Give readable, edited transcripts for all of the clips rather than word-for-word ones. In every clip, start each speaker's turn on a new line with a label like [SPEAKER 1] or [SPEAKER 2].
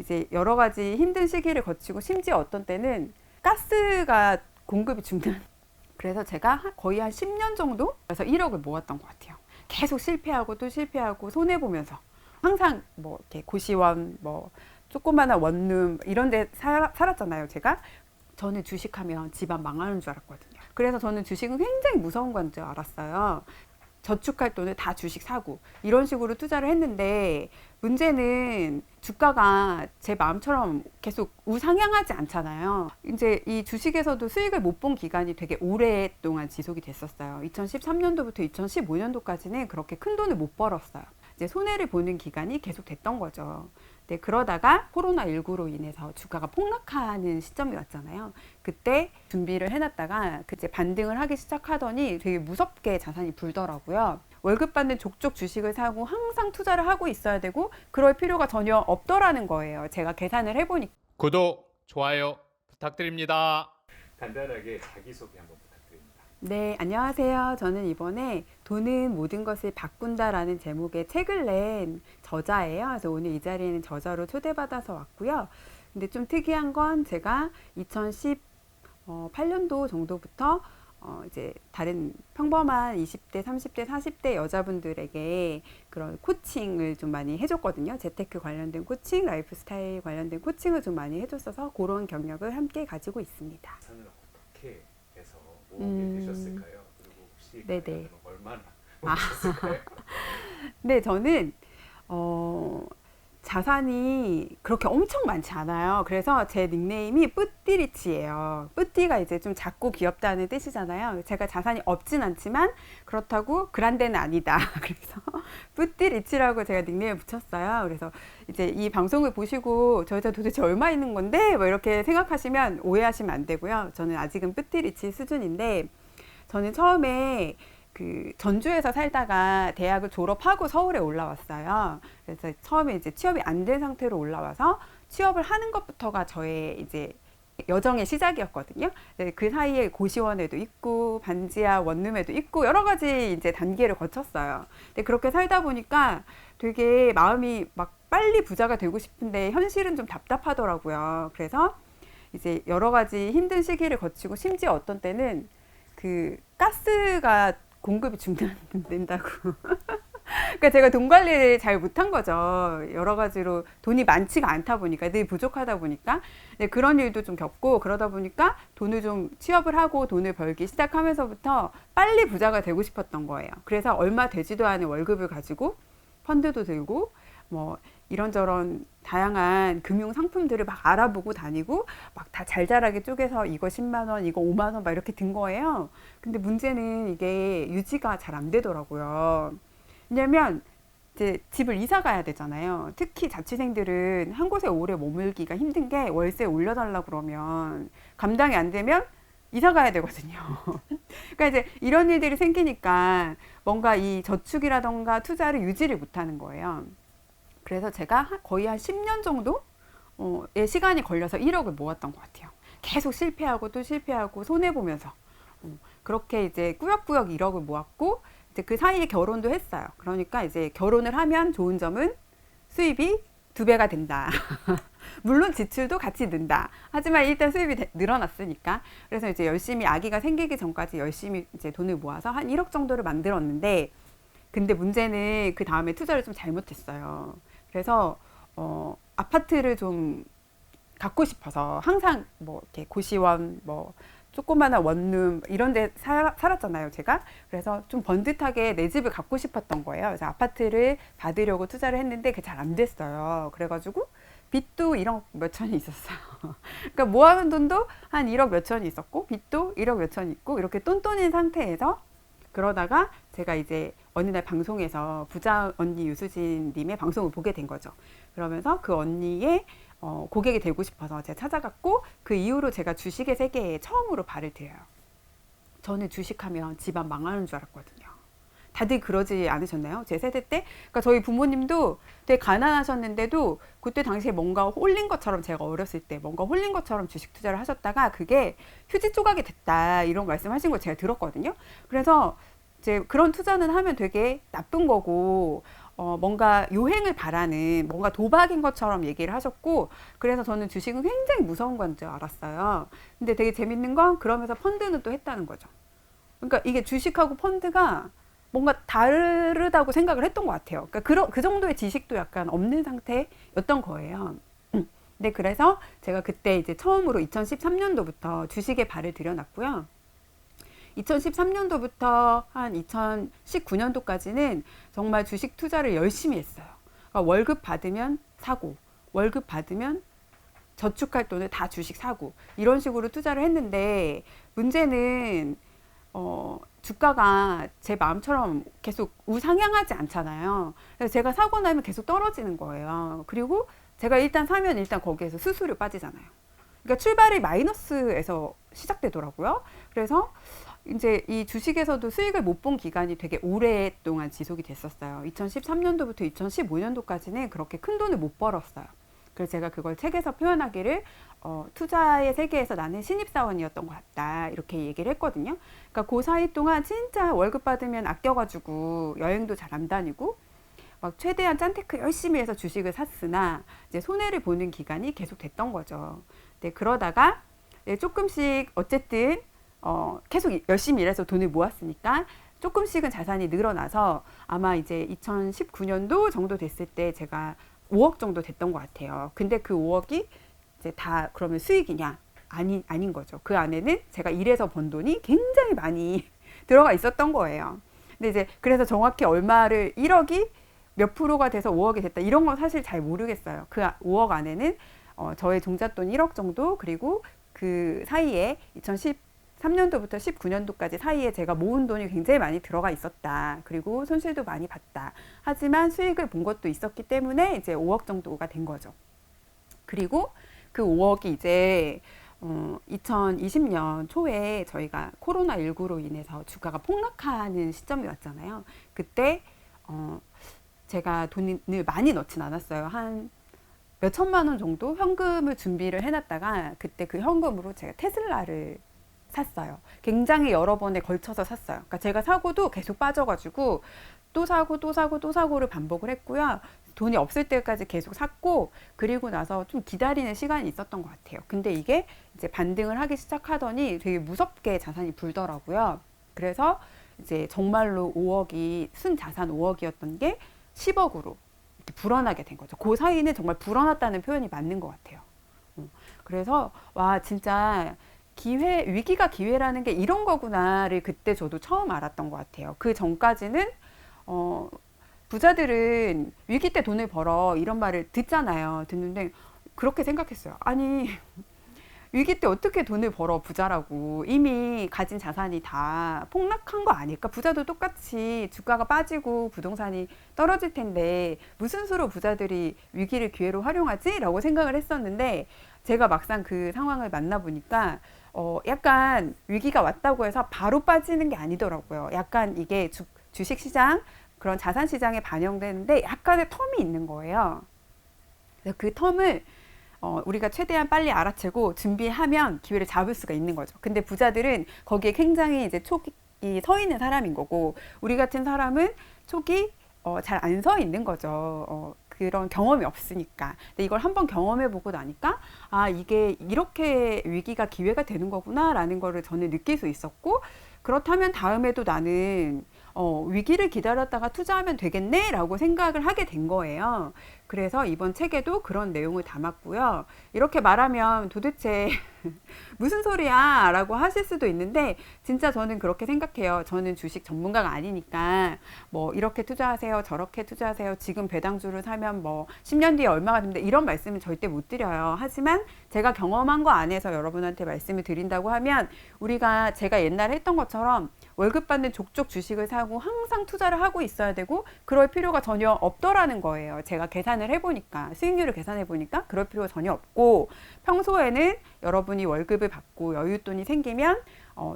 [SPEAKER 1] 이제 여러 가지 힘든 시기를 거치고 심지어 어떤 때는 가스가 공급이 중단. 그래서 제가 거의 한 10년 정도 그래서 1억을 모았던 것 같아요. 계속 실패하고 또 실패하고 손해 보면서 항상 뭐 이렇게 고시원 뭐 조그마한 원룸 이런 데 살았잖아요. 제가 저는 주식하면 집안 망하는 줄 알았거든요. 그래서 저는 주식은 굉장히 무서운 건 줄 알았어요. 저축할 돈을 다 주식 사고 이런 식으로 투자를 했는데 문제는 주가가 제 마음처럼 계속 우상향하지 않잖아요. 이제 이 주식에서도 수익을 못 본 기간이 되게 오랫동안 지속이 됐었어요. 2013년도부터 2015년도까지는 그렇게 큰 돈을 못 벌었어요. 이제 손해를 보는 기간이 계속 됐던 거죠. 네, 그러다가 코로나19로 인해서 주가가 폭락하는 시점이 왔잖아요. 그때 준비를 해놨다가 그때 반등을 하기 시작하더니 되게 무섭게 자산이 불더라고요. 월급 받는 족족 주식을 사고 항상 투자를 하고 있어야 되고 그럴 필요가 전혀 없더라는 거예요. 제가 계산을 해보니까.
[SPEAKER 2] 구독, 좋아요 부탁드립니다.
[SPEAKER 3] 간단하게 자기소개 한번 부탁드립니다.
[SPEAKER 1] 네, 안녕하세요. 저는 이번에 돈은 모든 것을 바꾼다라는 제목의 책을 낸 저자예요. 그래서 오늘 이 자리에는 저자로 초대받아서 왔고요. 근데 좀 특이한 건 제가 2018년도 정도부터 이제 다른 평범한 20대, 30대, 40대 여자분들에게 그런 코칭을 좀 많이 해줬거든요. 재테크 관련된 코칭, 라이프 스타일 관련된 코칭을 좀 많이 해줬어서 그런 경력을 함께 가지고 있습니다.
[SPEAKER 3] 자산을 어떻게 해서 모으게 되셨을까요? 그리고 혹시
[SPEAKER 1] 네네.
[SPEAKER 3] 가능하면 얼마나
[SPEAKER 1] 아.
[SPEAKER 3] 모으셨을까요?
[SPEAKER 1] 네, 저는 자산이 그렇게 엄청 많지 않아요. 그래서 제 닉네임이 뿌띠리치예요. 뿌띠가 이제 좀 작고 귀엽다는 뜻이잖아요. 제가 자산이 없진 않지만 그렇다고 그란데는 아니다. 그래서 뿌띠리치라고 제가 닉네임을 붙였어요. 그래서 이제 이 방송을 보시고 저 여자 도대체 얼마 있는 건데 뭐 이렇게 생각하시면 오해하시면 안 되고요. 저는 아직은 뿌띠리치 수준인데 저는 처음에 그 전주에서 살다가 대학을 졸업하고 서울에 올라왔어요. 그래서 처음에 이제 취업이 안 된 상태로 올라와서 취업을 하는 것부터가 저의 이제 여정의 시작이었거든요. 그 사이에 고시원에도 있고 반지하 원룸에도 있고 여러 가지 이제 단계를 거쳤어요. 근데 그렇게 살다 보니까 되게 마음이 막 빨리 부자가 되고 싶은데 현실은 좀 답답하더라고요. 그래서 이제 여러 가지 힘든 시기를 거치고 심지어 어떤 때는 그 가스가 공급이 중단된다고. 그러니까 제가 돈 관리를 잘 못한 거죠. 여러 가지로 돈이 많지가 않다 보니까 늘 부족하다 보니까 그런 일도 좀 겪고 그러다 보니까 돈을 좀 취업을 하고 돈을 벌기 시작하면서부터 빨리 부자가 되고 싶었던 거예요. 그래서 얼마 되지도 않은 월급을 가지고 펀드도 들고 뭐 이런저런 다양한 금융 상품들을 막 알아보고 다니고 막 다 잘잘하게 쪼개서 이거 10만 원, 이거 5만 원 막 이렇게 든 거예요. 근데 문제는 이게 유지가 잘 안 되더라고요. 왜냐면 이제 집을 이사 가야 되잖아요. 특히 자취생들은 한 곳에 오래 머물기가 힘든 게 월세 올려달라 그러면 감당이 안 되면 이사 가야 되거든요. 그러니까 이제 이런 일들이 생기니까 뭔가 이 저축이라던가 투자를 유지를 못하는 거예요. 그래서 제가 거의 한 10년 정도의 시간이 걸려서 1억을 모았던 것 같아요. 계속 실패하고 또 실패하고 손해보면서. 그렇게 이제 꾸역꾸역 1억을 모았고, 이제 그 사이에 결혼도 했어요. 그러니까 이제 결혼을 하면 좋은 점은 수입이 2배가 된다. 물론 지출도 같이 는다. 하지만 일단 수입이 늘어났으니까. 그래서 이제 열심히 아기가 생기기 전까지 열심히 이제 돈을 모아서 한 1억 정도를 만들었는데, 근데 문제는 그 다음에 투자를 좀 잘못했어요. 그래서 아파트를 좀 갖고 싶어서 항상 뭐 이렇게 고시원 뭐 조그마한 원룸 이런 데 살았잖아요, 제가. 그래서 좀 번듯하게 내 집을 갖고 싶었던 거예요. 그래서 아파트를 받으려고 투자를 했는데 그게 잘 안 됐어요. 그래가지고 빚도 1억 몇천이 있었어요. 그러니까 모아둔 돈도 한 1억 몇천이 있었고 빚도 1억 몇천이 있고 이렇게 똔똔인 상태에서 그러다가 제가 이제 어느 날 방송에서 부자 언니 유수진 님의 방송을 보게 된 거죠. 그러면서 그 언니의 고객이 되고 싶어서 제가 찾아갔고 그 이후로 제가 주식의 세계에 처음으로 발을 들여요. 저는 주식하면 집안 망하는 줄 알았거든요. 다들 그러지 않으셨나요? 제 세대 때? 그러니까 저희 부모님도 되게 가난하셨는데도 그때 당시에 뭔가 홀린 것처럼 제가 어렸을 때 뭔가 홀린 것처럼 주식 투자를 하셨다가 그게 휴지 조각이 됐다 이런 말씀하신 걸 제가 들었거든요. 그래서 이제 그런 투자는 하면 되게 나쁜 거고 뭔가 요행을 바라는 뭔가 도박인 것처럼 얘기를 하셨고, 그래서 저는 주식은 굉장히 무서운 건 줄 알았어요. 근데 되게 재밌는 건 그러면서 펀드는 또 했다는 거죠. 그러니까 이게 주식하고 펀드가 뭔가 다르다고 생각을 했던 것 같아요. 그러니까 그 정도의 지식도 약간 없는 상태였던 거예요. 네, 그래서 제가 그때 이제 처음으로 2013년도부터 주식에 발을 들여놨고요. 2013년도부터 한 2019년도까지는 정말 주식 투자를 열심히 했어요. 그러니까 월급 받으면 사고, 월급 받으면 저축할 돈을 다 주식 사고, 이런 식으로 투자를 했는데, 문제는 주가가 제 마음처럼 계속 우상향하지 않잖아요. 그래서 제가 사고 나면 계속 떨어지는 거예요. 그리고 제가 일단 사면 일단 거기에서 수수료 빠지잖아요. 그러니까 출발이 마이너스에서 시작되더라고요. 그래서 이제 이 주식에서도 수익을 못 본 기간이 되게 오랫동안 지속이 됐었어요. 2013년도부터 2015년도까지는 그렇게 큰 돈을 못 벌었어요. 그래서 제가 그걸 책에서 표현하기를 투자의 세계에서 나는 신입사원이었던 것 같다, 이렇게 얘기를 했거든요. 그러니까 그 사이 동안 진짜 월급 받으면 아껴가지고 여행도 잘 안 다니고 막 최대한 짠테크 열심히 해서 주식을 샀으나 이제 손해를 보는 기간이 계속 됐던 거죠. 네, 그러다가 조금씩 어쨌든 계속 열심히 일해서 돈을 모았으니까 조금씩은 자산이 늘어나서 아마 이제 2019년도 정도 됐을 때 제가 5억 정도 됐던 것 같아요. 근데 그 5억이 이제 다 그러면 수익이냐? 아닌 거죠. 그 안에는 제가 일해서 번 돈이 굉장히 많이 들어가 있었던 거예요. 근데 이제 그래서 정확히 얼마를 1억이 몇 프로가 돼서 5억이 됐다, 이런 건 사실 잘 모르겠어요. 그 5억 안에는 저의 종잣돈 1억 정도, 그리고 그 사이에 2013년도부터 19년도까지 사이에 제가 모은 돈이 굉장히 많이 들어가 있었다. 그리고 손실도 많이 봤다. 하지만 수익을 본 것도 있었기 때문에 이제 5억 정도가 된 거죠. 그리고 그 5억이 이제 2020년 초에 저희가 코로나19로 인해서 주가가 폭락하는 시점이 왔잖아요. 그때 제가 돈을 많이 넣진 않았어요. 한 몇 천만 원 정도 현금을 준비를 해놨다가 그때 그 현금으로 제가 테슬라를 샀어요. 굉장히 여러 번에 걸쳐서 샀어요. 그러니까 제가 사고도 계속 빠져가지고 또 사고 또 사고 또 사고를 반복을 했고요. 돈이 없을 때까지 계속 샀고, 그리고 나서 좀 기다리는 시간이 있었던 것 같아요. 근데 이게 이제 반등을 하기 시작하더니 되게 무섭게 자산이 불더라고요. 그래서 이제 정말로 5억이 순자산 5억이었던 게 10억으로 이렇게 불어나게 된 거죠. 그 사이는 정말 불어났다는 표현이 맞는 것 같아요. 그래서 와, 진짜 위기가 기회라는 게 이런 거구나를 그때 저도 처음 알았던 것 같아요. 그 전까지는 부자들은 위기 때 돈을 벌어, 이런 말을 듣잖아요. 듣는데 그렇게 생각했어요. 아니, 위기 때 어떻게 돈을 벌어, 부자라고. 이미 가진 자산이 다 폭락한 거 아닐까? 부자도 똑같이 주가가 빠지고 부동산이 떨어질 텐데 무슨 수로 부자들이 위기를 기회로 활용하지? 라고 생각을 했었는데, 제가 막상 그 상황을 만나보니까 약간 위기가 왔다고 해서 바로 빠지는 게 아니더라고요. 약간 이게 주식시장, 그런 자산시장에 반영되는데 약간의 텀이 있는 거예요. 그래서 그 텀을 우리가 최대한 빨리 알아채고 준비하면 기회를 잡을 수가 있는 거죠. 근데 부자들은 거기에 굉장히 이제 촉이 서 있는 사람인 거고, 우리 같은 사람은 촉이 잘 안 서 있는 거죠. 그런 경험이 없으니까. 근데 이걸 한번 경험해 보고 나니까 아, 이게 이렇게 위기가 기회가 되는 거구나 라는 거를 저는 느낄 수 있었고, 그렇다면 다음에도 나는 위기를 기다렸다가 투자하면 되겠네 라고 생각을 하게 된 거예요. 그래서 이번 책에도 그런 내용을 담았고요. 이렇게 말하면 도대체 무슨 소리야 라고 하실 수도 있는데, 진짜 저는 그렇게 생각해요. 저는 주식 전문가가 아니니까 뭐 이렇게 투자하세요, 저렇게 투자하세요, 지금 배당주를 사면 뭐 10년 뒤에 얼마가 됩니다, 이런 말씀은 절대 못 드려요. 하지만 제가 경험한 거 안에서 여러분한테 말씀을 드린다고 하면, 제가 옛날에 했던 것처럼 월급 받는 족족 주식을 사고 항상 투자를 하고 있어야 되고 그럴 필요가 전혀 없더라는 거예요. 제가 계산을 해보니까, 수익률을 계산해보니까 그럴 필요가 전혀 없고, 평소에는 여러분이 월급을 받고 여윳돈이 생기면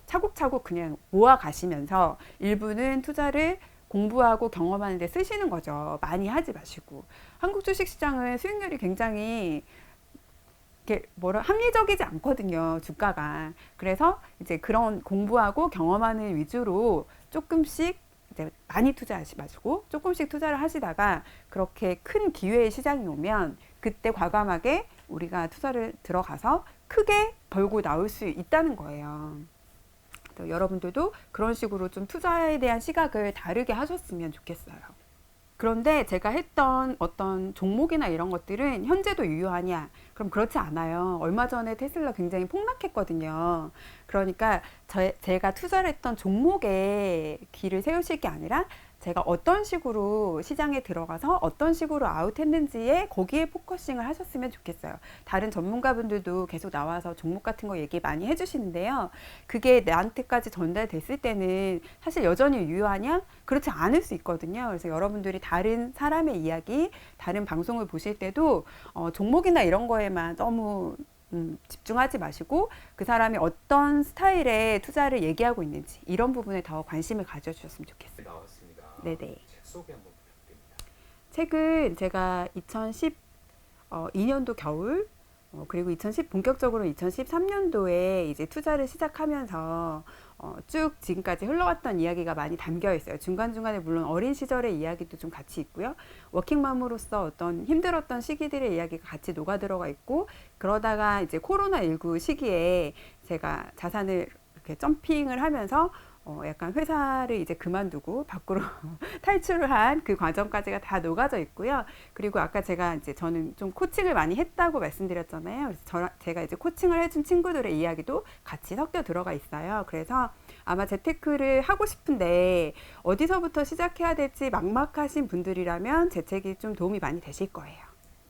[SPEAKER 1] 차곡차곡 그냥 모아 가시면서 일부는 투자를 공부하고 경험하는 데 쓰시는 거죠. 많이 하지 마시고. 한국 주식시장은 수익률이 굉장히 합리적이지 않거든요, 주가가. 그래서 이제 그런 공부하고 경험하는 위주로 조금씩 이제 많이 투자하지 마시고 조금씩 투자를 하시다가 그렇게 큰 기회의 시장이 오면 그때 과감하게 우리가 투자를 들어가서 크게 벌고 나올 수 있다는 거예요. 여러분들도 그런 식으로 좀 투자에 대한 시각을 다르게 하셨으면 좋겠어요. 그런데 제가 했던 어떤 종목이나 이런 것들은 현재도 유효하냐? 그럼 그렇지 않아요. 얼마 전에 테슬라 굉장히 폭락했거든요. 그러니까 제가 투자를 했던 종목에 귀를 세우실 게 아니라 제가 어떤 식으로 시장에 들어가서 어떤 식으로 아웃했는지에 거기에 포커싱을 하셨으면 좋겠어요. 다른 전문가분들도 계속 나와서 종목 같은 거 얘기 많이 해주시는데요. 그게 나한테까지 전달됐을 때는 사실 여전히 유효하냐? 그렇지 않을 수 있거든요. 그래서 여러분들이 다른 사람의 이야기, 다른 방송을 보실 때도 종목이나 이런 거에만 너무 집중하지 마시고 그 사람이 어떤 스타일의 투자를 얘기하고 있는지 이런 부분에 더 관심을 가져주셨으면 좋겠어요.
[SPEAKER 3] 나왔습니다.
[SPEAKER 1] 네네.
[SPEAKER 3] 책 소개 한번 부탁드립니다.
[SPEAKER 1] 책은 제가 2012년도 겨울 그리고 본격적으로 2013년도에 이제 투자를 시작하면서 쭉 지금까지 흘러왔던 이야기가 많이 담겨 있어요. 중간중간에 물론 어린 시절의 이야기도 좀 같이 있고요. 워킹맘으로서 어떤 힘들었던 시기들의 이야기가 같이 녹아 들어가 있고 그러다가 이제 코로나19 시기에 제가 자산을 이렇게 점핑을 하면서 약간 회사를 이제 그만두고 밖으로 탈출을 한 그 과정까지가 다 녹아져 있고요. 그리고 아까 저는 좀 코칭을 많이 했다고 말씀드렸잖아요. 그래서 제가 이제 코칭을 해준 친구들의 이야기도 같이 섞여 들어가 있어요. 그래서 아마 재테크를 하고 싶은데 어디서부터 시작해야 될지 막막하신 분들이라면 제 책이 좀 도움이 많이 되실 거예요.